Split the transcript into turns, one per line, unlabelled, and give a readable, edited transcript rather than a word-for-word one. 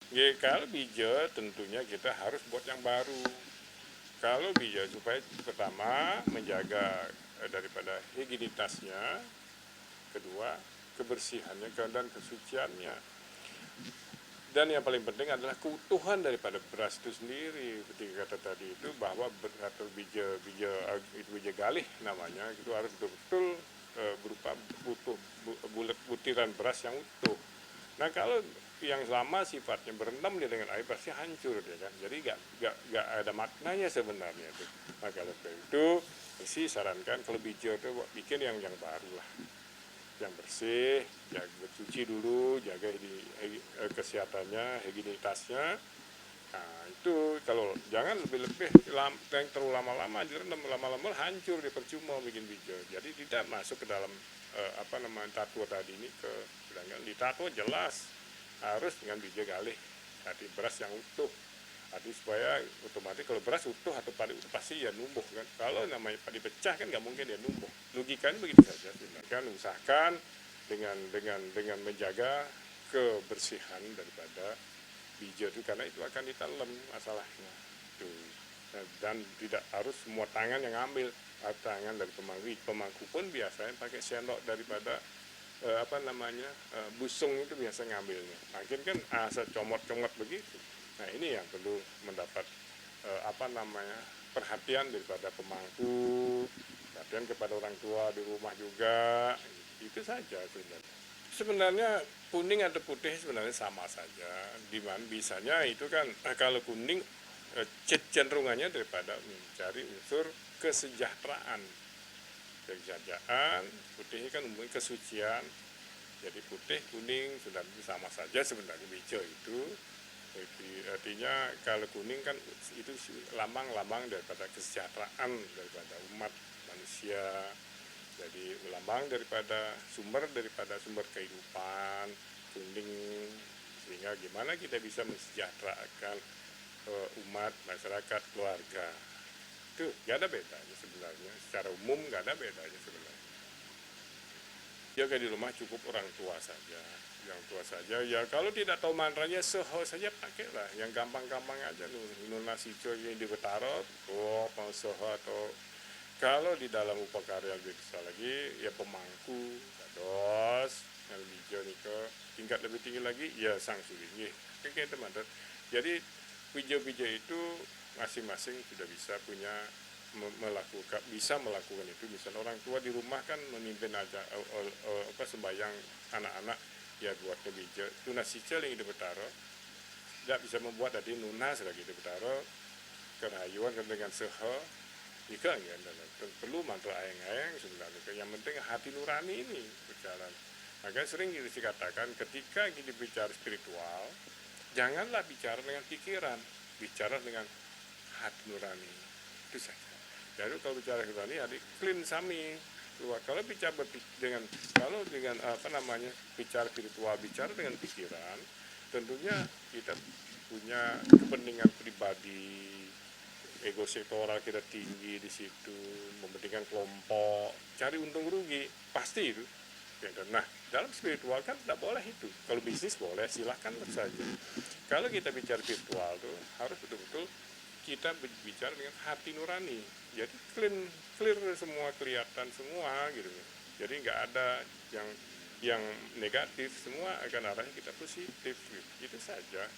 Ya, kalau bija tentunya kita harus buat yang baru. Kalau bija supaya pertama menjaga daripada higienitasnya, kedua kebersihannya dan kesuciannya. Dan yang paling penting adalah keutuhan daripada beras itu sendiri. Seperti kata tadi itu bahwa atau bija galih namanya itu harus betul-betul berupa bulat butiran beras yang utuh. Nah kalau yang lama sifatnya berendam dia dengan air pasti hancur dia kan. Jadi nggak ada maknanya sebenarnya itu. Maka dari itu sih sarankan kalau bija itu bikin yang baru lah, yang bersih, jaga cuci dulu, jaga kesehatannya, higienitasnya. Nah itu kalau jangan lebih-lebih yang terlalu lama-lama direndam, lama-lama hancur dia percuma bikin bija. Jadi tidak masuk ke dalam tato tadi ini ke sedangkan di tato jelas harus dengan bija galih, hati beras yang utuh. Arti supaya otomatis kalau beras utuh atau padi utuh pasti ya numbuh kan. Kalau namanya padi pecah kan nggak mungkin dia numbuh. Logikanya begitu saja. Kan usahakan dengan menjaga kebersihan daripada bija itu karena itu akan ditanam masalahnya. Tuh. Dan tidak harus semua tangan yang ambil, tangan dari pemangku. Pemangku pun biasanya pakai sendok daripada busung itu biasa ngambilnya. Makin kan asal comot-comot begitu. Nah ini yang perlu mendapat perhatian daripada pemangku, perhatian kepada orang tua di rumah juga. Itu saja sebenarnya. Sebenarnya kuning atau putih sebenarnya sama saja. Dimana bisanya itu kan kalau kuning cenderungannya daripada mencari unsur kesejahteraan. Kesejahteraan, putih kan umumnya kesucian. Jadi putih, kuning, sudah sama saja sebenarnya bija itu. Jadi artinya kalau kuning kan itu lambang-lambang daripada kesejahteraan daripada umat manusia. Jadi lambang daripada sumber kehidupan kuning, sehingga gimana kita bisa mensejahterakan umat, masyarakat, keluarga. Itu gak ada bedanya sebenarnya, secara umum gak ada bedanya sebenarnya. Jaga di rumah cukup orang tua saja, ya kalau tidak tahu mantranya seho saja pakailah yang gampang-gampang aja lunasi coy yang di Betaro, mau seho atau kalau di dalam upakarya lebih besar lagi ya pemangku, kados, yang lebih hijau nih ke tingkat lebih tinggi lagi ya sang suling, kayak teman-teman. Jadi bija-bija itu masing-masing sudah bisa punya bisa melakukan itu. Misalnya orang tua di rumah kan memimpin aja sembahyang anak-anak ya buat bija tunas sicil yang di Betaro tidak bisa membuat tadi nunas lagi di Betaro kerayuan dengan seho jika ya perlu mantra ayang-ayang sebenarnya. Yang penting hati nurani ini berjalan. Makanya sering kita katakan ketika kita bicara spiritual janganlah bicara dengan pikiran, bicara dengan hati nurani itu saja. Jadi kalau bicara nurani adik clean sami. Kalau bicara dengan bicara spiritual, bicara dengan pikiran, tentunya kita punya kepentingan pribadi, ego sektoral kita tinggi di situ, mementingkan kelompok, cari untung rugi, pasti itu. Nah, dalam spiritual kan tidak boleh itu. Kalau bisnis boleh, silahkan saja. Kalau kita bicara spiritual tuh harus betul-betul kita berbicara dengan hati nurani. Jadi clear semua, kelihatan semua gitu. Jadi nggak ada yang negatif, semua akan arahnya kita positif gitu. Itu saja.